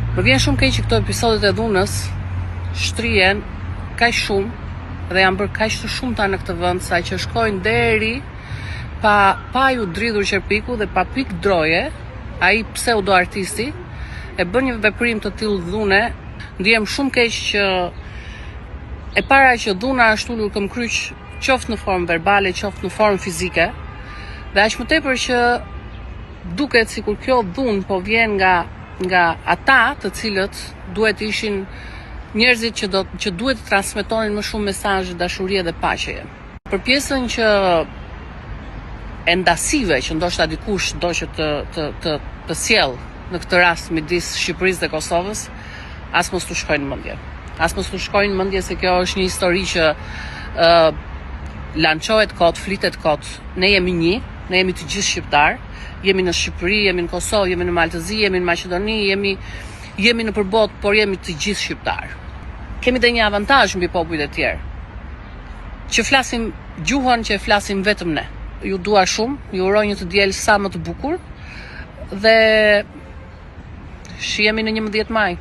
Më vjen shumë keq që këto episodet e dhunës shtrihen kaq shumë dhe janë bërë kaq të shumta në këtë vend sa që shkojnë deri pa ju dridhur qerpiku dhe pa pik droje, ai pseudo artisti e bën një veprim të tillë dhune. Ndihem shumë keq që e para që dhuna është ulur këmbkryq, qoftë në formë verbale, qoftë në formë fizike, dhe aq më tepër që duket sikur kjo dhunë po vjen nga ata të cilët duhet ishin njerëzit që duhet të transmetonin më shumë mesazhe dashurie dhe paqeje. Për pjesën që endasive që ndoshta dikush do që të sjell në këtë rast midis Shqipërisë dhe Kosovës, as mos t'u shkojnë mendje. As mos t'u shkojnë mendje se kjo është një histori që lançohet kot, flitet kot. Ne jemi një, ne jemi të gjithë shqiptar, jemi në Shqipëri, jemi në Kosovë, jemi në Maltëzi, jemi në Maqedoni, jemi në përbot, por jemi të gjithë shqiptar. Kemi dhe një avantazh mbi popujt e tjerë, që flasim gjuhën që e flasim vetëm ne. Ju dua shumë, ju uroj një të diel sa më të bukur dhe shihemi në 11 maj.